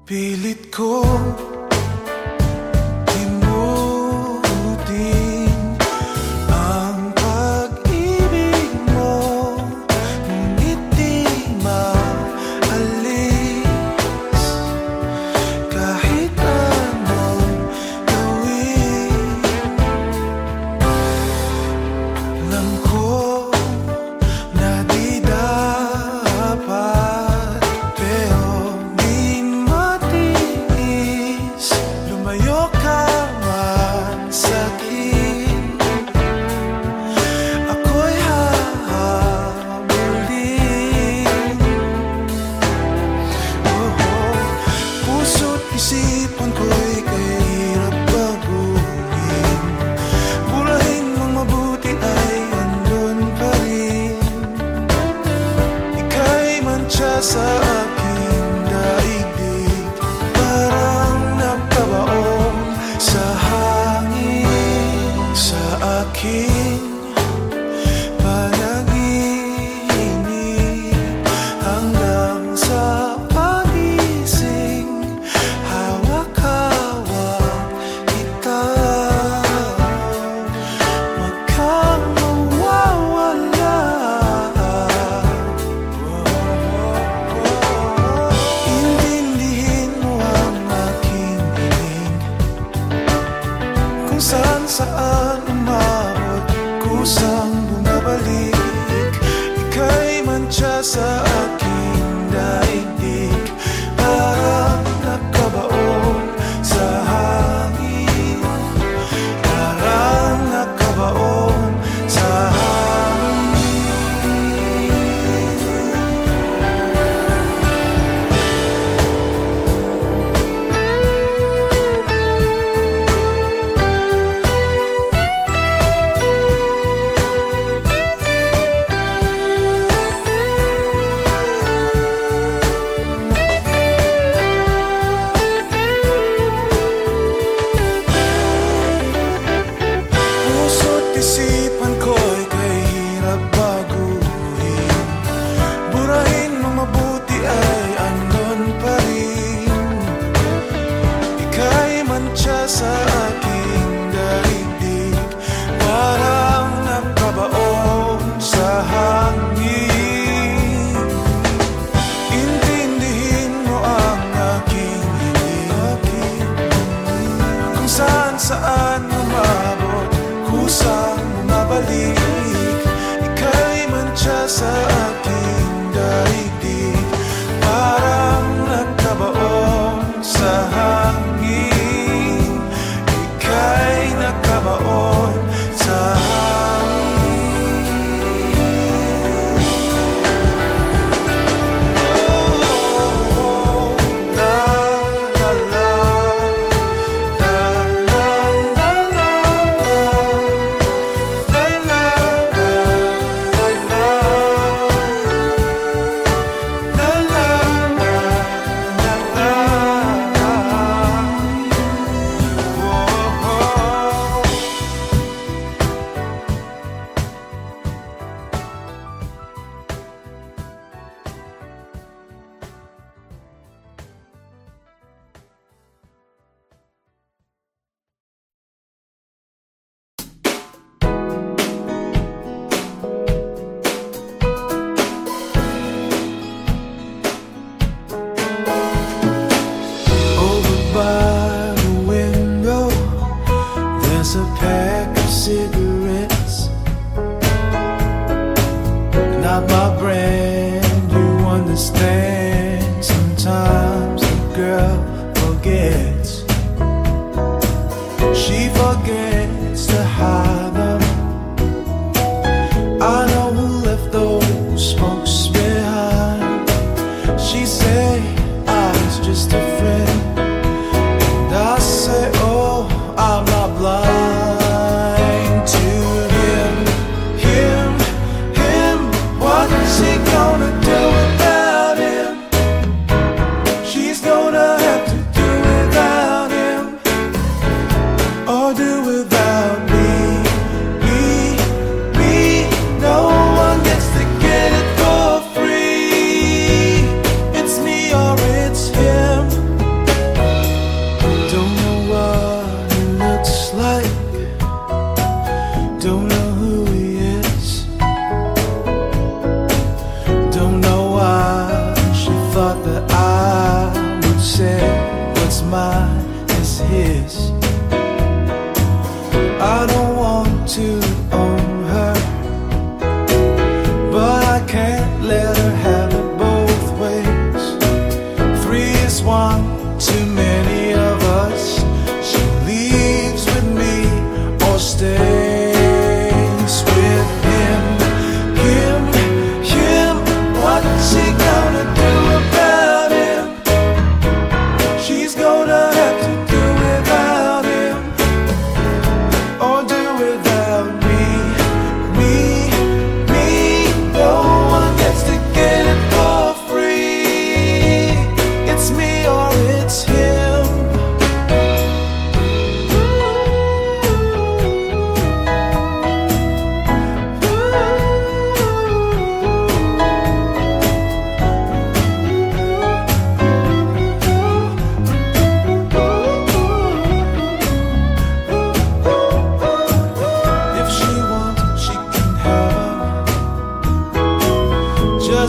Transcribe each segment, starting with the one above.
Pilit ko limutin ang pag-ibig mo, ngunit di maalis kahit anong gawin. Alam ko na di dapat, pero di matiis. Lumayo ka man sa'kin, ako'y hahabulin. Puso't isipan ko'y kahirap baguhin. Burahin mong mabuti ay andun pa rin. Ika'y mantsa sa aking daigdig, parang nagkabaon sa hangin. Sa aking panaginip hanggang sa pagising, hawak-hawak kita. Huwag kang mawawala. Intindihin mo ang aking hiling, kung saan umabot, kusang bumabalik. Ika'y mantsa sa aking daigdig, parang nagkabaon sa hangin. Parang nagkabaon sa hangin.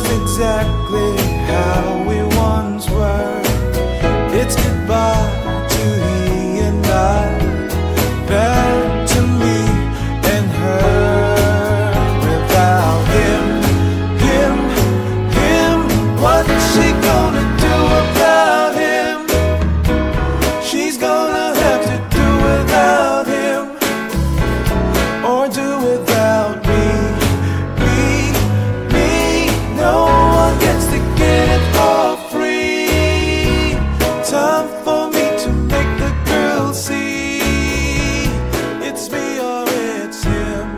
just exactly how we once were. It's goodbye to he and I, back to me and her. Without him, what's she gonna do about him? She's gonna have to do without him, or do without me. No one gets to get it all free. Time for me to make the girl see it's me or it's him.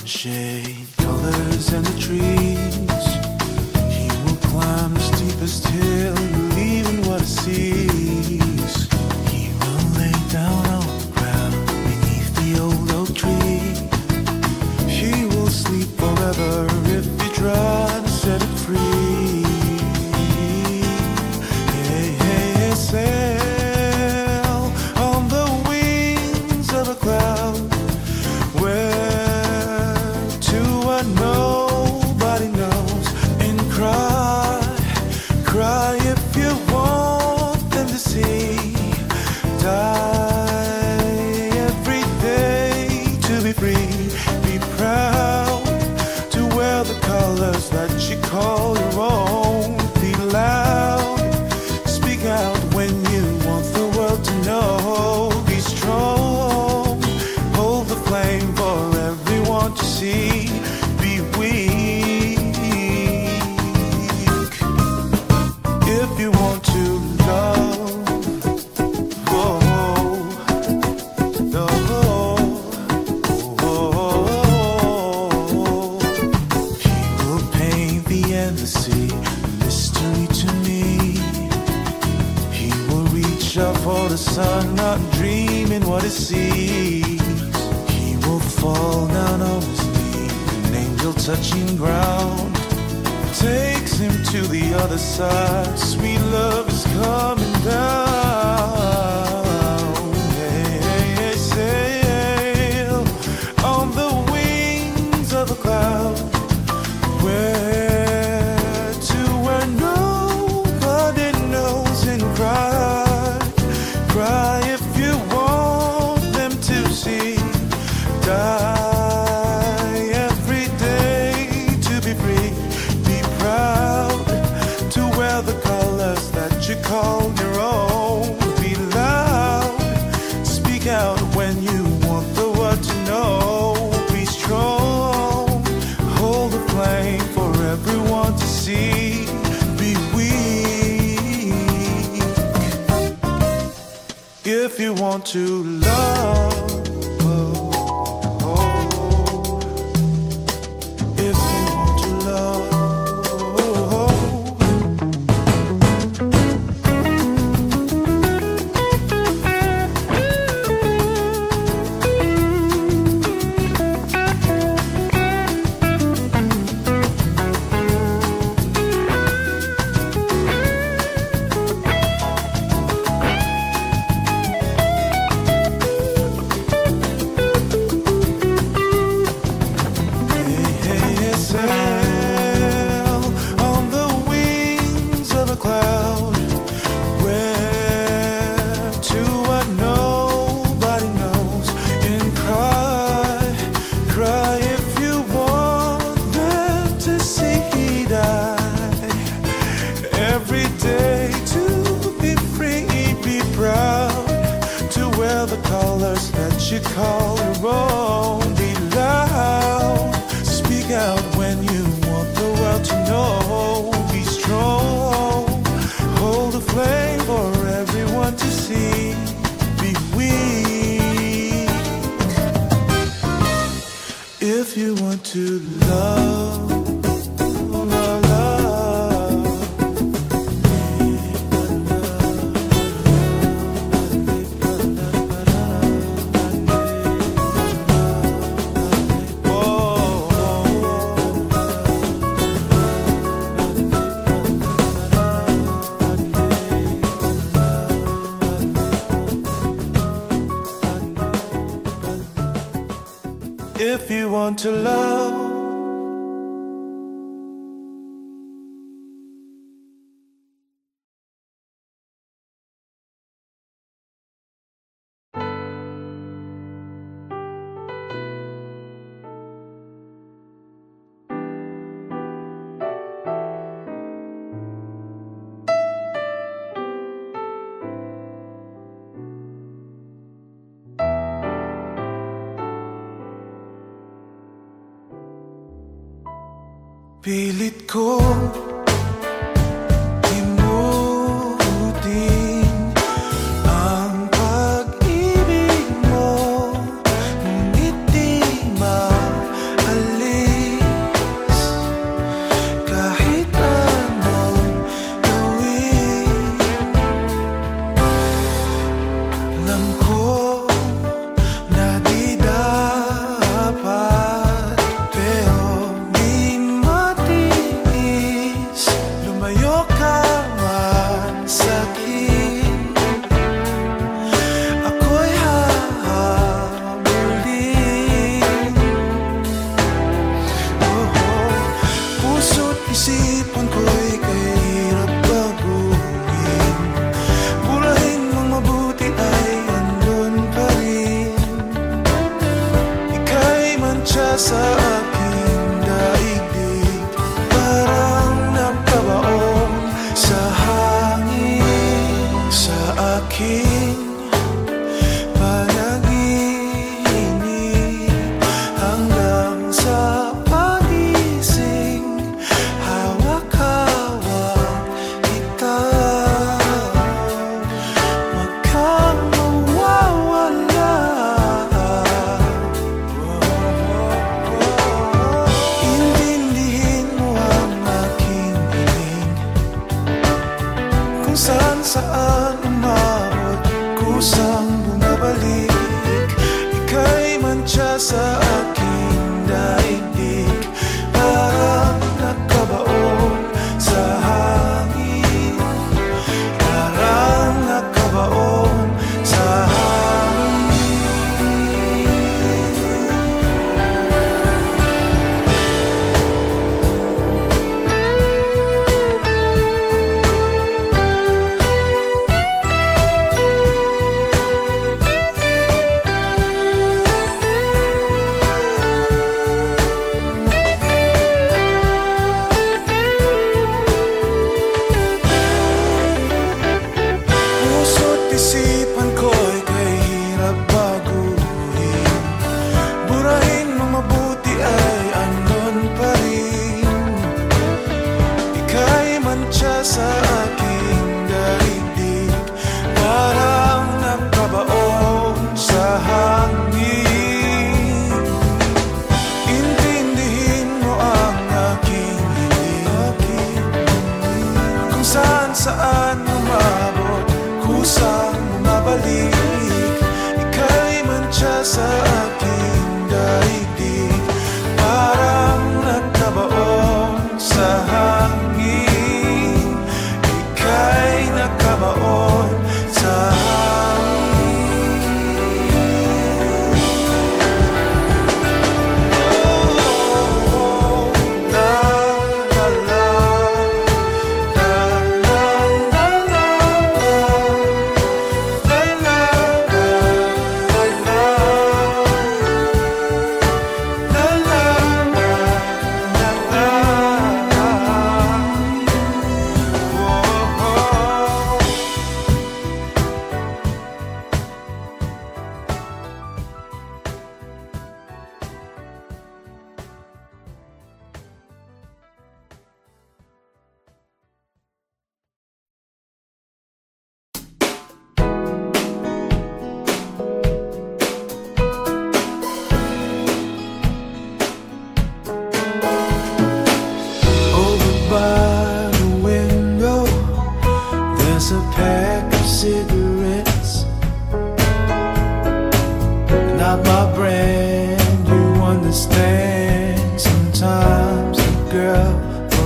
Shade, colors and the trees. He will climb the steepest hill, believing what he sees. He will lay down on the ground beneath the old oak tree. He will sleep forever if you try to set it free. Hey, hey, sail on the wings of a cloud, nobody knows, and cry if you want them to see. Die every day to be free. Be proud to wear the colors that you call your own. Be loud, speak out when you want the world to know. Be strong, hold the flame for everyone to see. If you want to love, he will paint the endless sea, mystery to me. He will reach up for the sun, not dreaming what he sees. He will fall down on his knee, an angel touching ground takes him to the other side. Sweet love is coming down. Hey, hey, hey, sail on the wings of a cloud, where nobody knows, and cry if you want them to see. Die every day to be free. To wear the colors that you call your own. Be loud, speak out when you want the world to know. Be strong, hold the flame for everyone to see. Be weak if you want to love. If you want to love. you call your own. Be loud, speak out when you want the world to know. Be strong, you want to love, if you want to love. Pilit ko himutin ang pag-ibig mo, ngunit di maalis kahit anong gawin. Alam ko na di dapat, pero lumayo ka man sa'kin, ako'y hahabulin. Puso't isipan ko'y kahirap baguhin, burahin mong mabuti ay andun pa rin. Ika'y mantsa sa aking daigdig, parang nagkabaon sa hangin, sa aking panaginip, hanggang sa pagising, hawak-hawak kita, wag kang mawawala. Intindihin mo ang aking hiling, kung saan umabot, kusang bumabalik. Ika'y mantsa sa aking daigdig, parang nakabaon sa hangin, parang nakabaon sa hangin. Puso't isipan ko'y kahirap baguhin, burahin mong mabuti ay andun pa rin. Ika'y mantsa sa aking daigdig, parang nakabaon sa hangin. Intindihin mo ang aking hiling, kung saan umabot, kusang bumabalik. Ika'y mantsa sa aking daigdig, parang nakabaon sa hangin. Ika'y nakabaon sa hangin.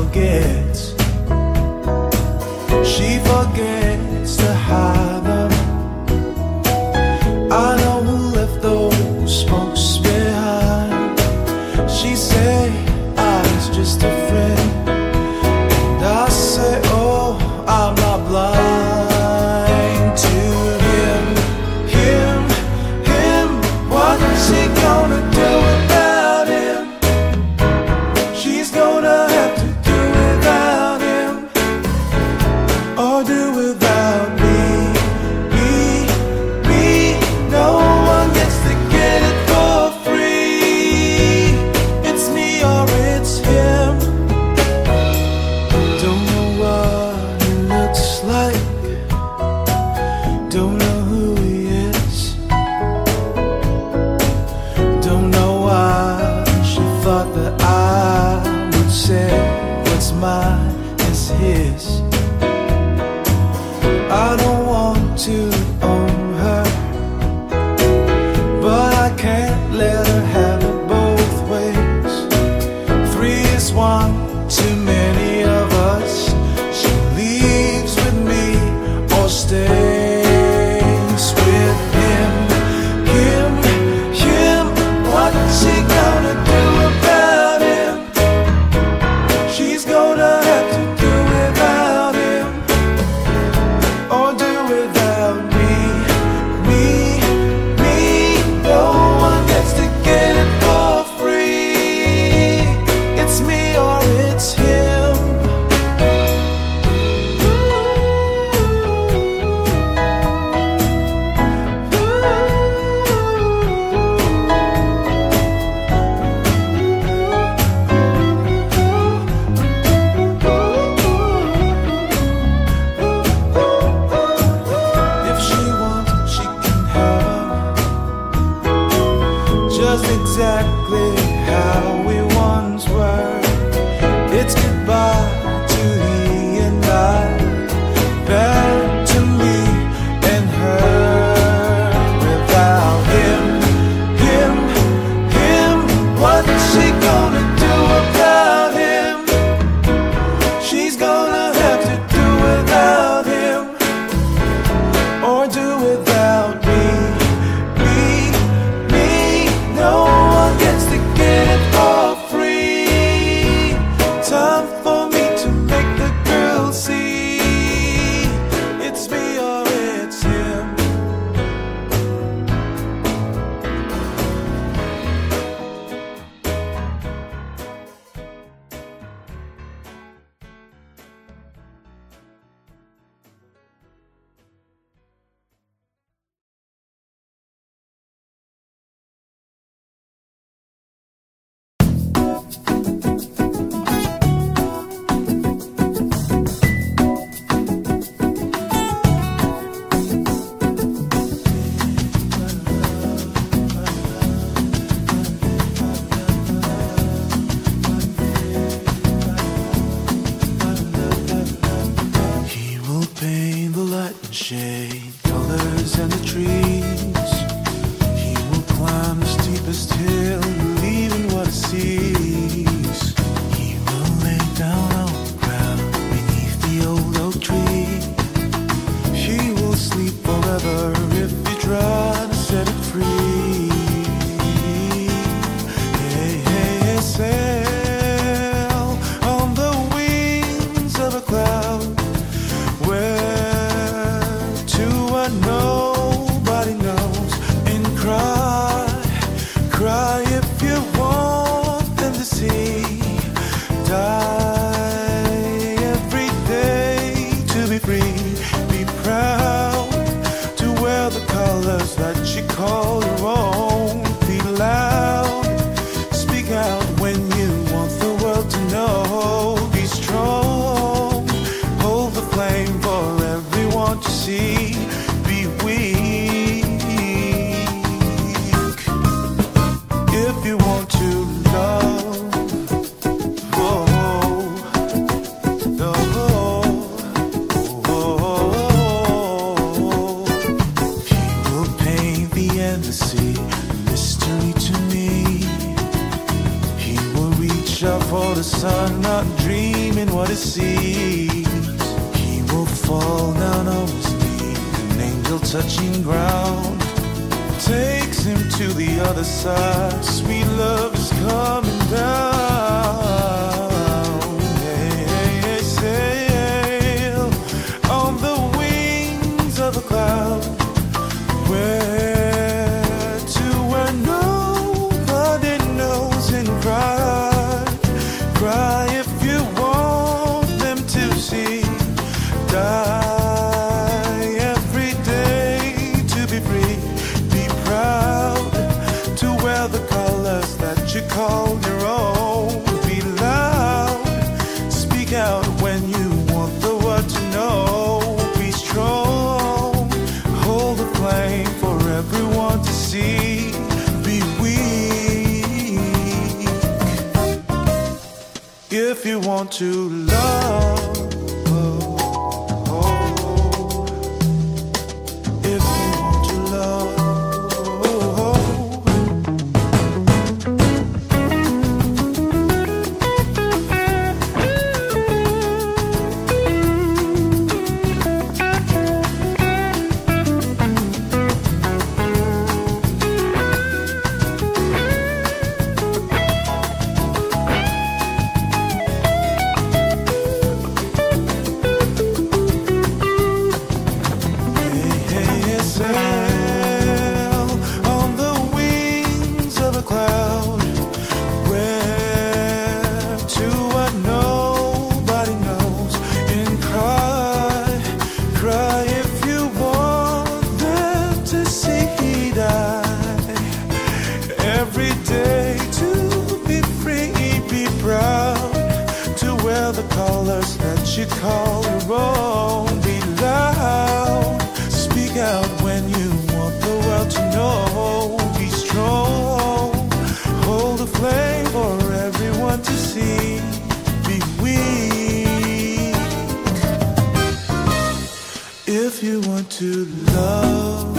forgets. She forgets to hide them. I know who left those smokes behind. She said I was just a friend, and I say, oh, I'm not blind to him. What's she gonna do without him? She's gonna have to do without him, or do without me. No one gets to get it for free. It's me or it's him. Don't know what he looks like, don't know who he is, don't know why she thought that I would say what's mine is his. I don't want to own her, but I can't let her have it both ways. 3 is 1 too many of us. She leaves with me or stays with him. What's she gonna do about him? She's gonna have to do without him, or do without me. No one gets to get it for free. It's me or it's him. If she wants, she can have him, just exactly how we once were. It's goodbye to he and I, back to me and her without him. What's she gonna do about him? She's gonna have to do without him, or do without me. No one gets to get it for free. Time for me to make the girl see it's me or it's him. He will paint the light and shade, colors and the trees. He will climb the steepest hill, believing what he sees. He will lay down on the ground beneath the old oak tree. He will sleep forever if you try to set it free. Hey, sail on the wings of a cloud, where to what nobody knows, and cry if you want them to see. Die every day to be free. Be proud to wear the colors that you call your own. Be loud, speak out when you want the world to know. Be strong, hold the flame for everyone to see. Be weak if you want to love. He will paint the endless sea, a mystery to me. He will reach out for the sun, not dream dreaming what it sees. He will fall down on his knees, an angel touching ground takes him to the other side. Sweet love is coming down. Hey, sail on the wings of a cloud. Where to, where nobody knows, and cry, cry if you want them to see. Die every day to be free. Be proud to wear the colors that you call your own. Be loud, speak out when you want the world to know. Be strong, hold the flame for everyone to see. Be weak if you want to love. If you want to love. You call your own. Be loud, speak out when you want the world to know. Be strong, hold the flame for everyone to see. Be weak if you want to love.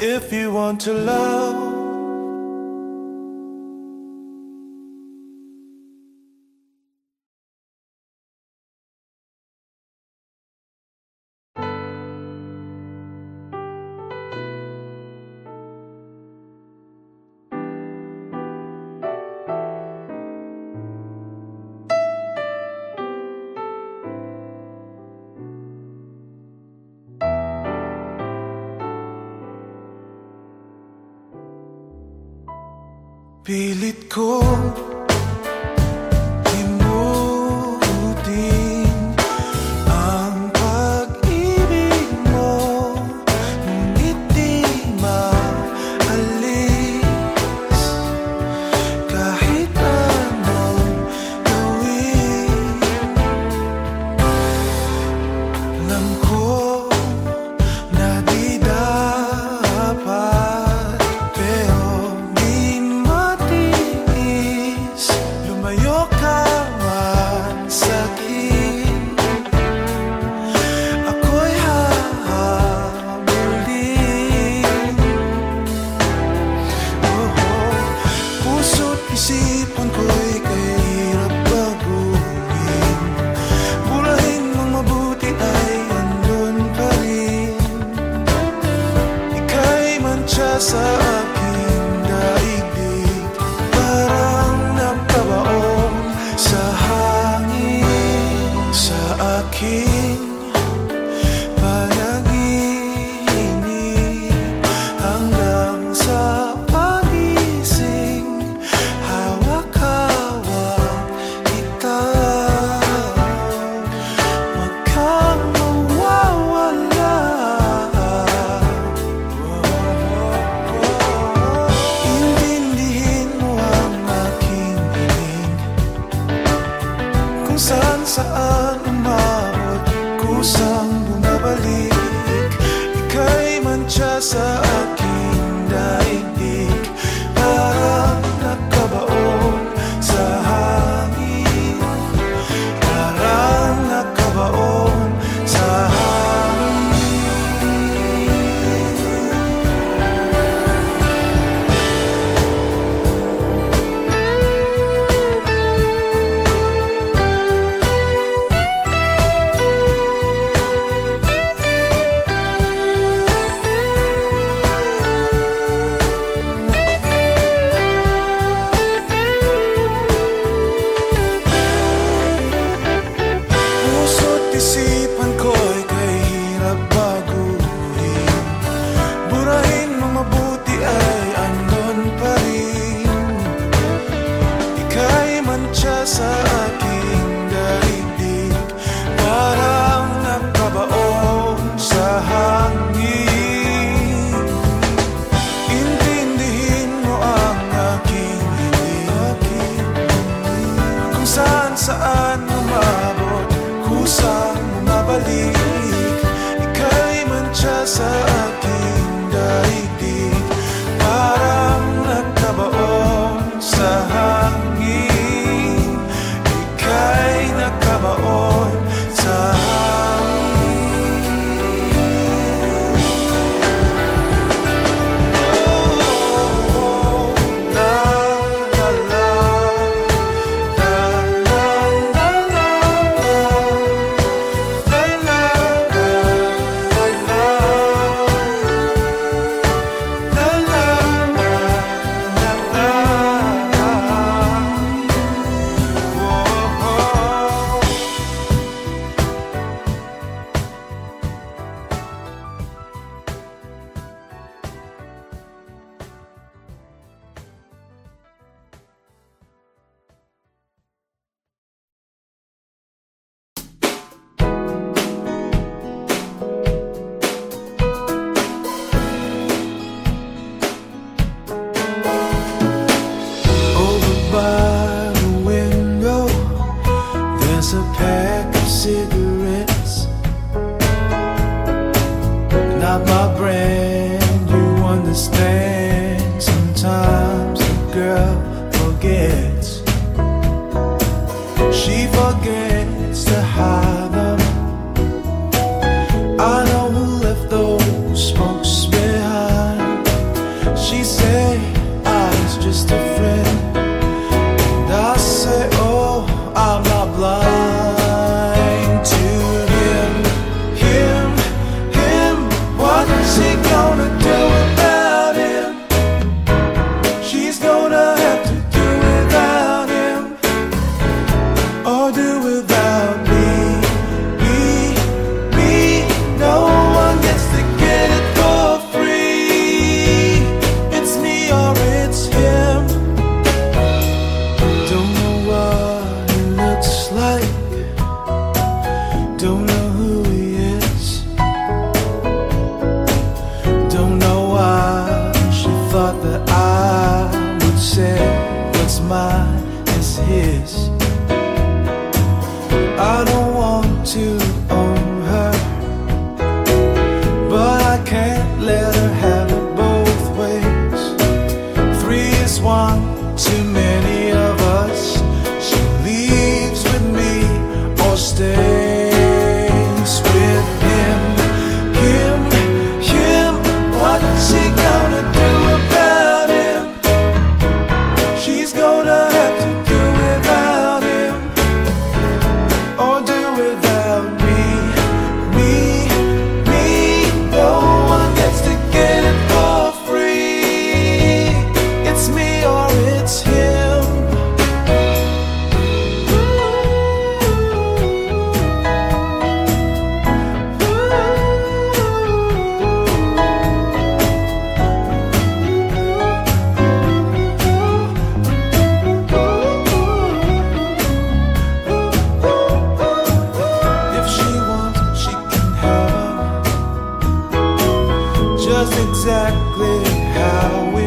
If you want to love. Pilit ko himutin ang pag-ibig mo, ngunit di maalis kahit anong gawin. Alam ko na di dapat, pero lumayo ka man sa'kin, ako'y hahabulin. Puso't isipan ko'y kahirap baguhin. Burahin mong mabuti ay andun pa rin. Ika'y mantsa sa aking daigdig, parang napabaon sa hangin, sa aking panaginip, hanggang sa pagising, hawak-hawak kita, wag kang mawawala. not my brand, you understand. Sometimes the girl forgets. She forgets to hide them. I know who left those folks behind. She said I was just a friend, and I say, oh, I'm not blind to him. What's she gonna do about him? She's gonna have to do without him, or do without me. No one gets to get it for free. It's me or it's him. Don't know what he looks like, don't know who he is, don't know why she thought that I would say what's mine is his. I don't want to own her, but I can't let her have it both ways. 3 is 1 too many of us. She leaves with me or stays with him. What's she gonna do about him? She's gonna have to do without him, or do without me. No one gets to get it for free. It's me or it's him. If she wants, she can have him, just exactly how we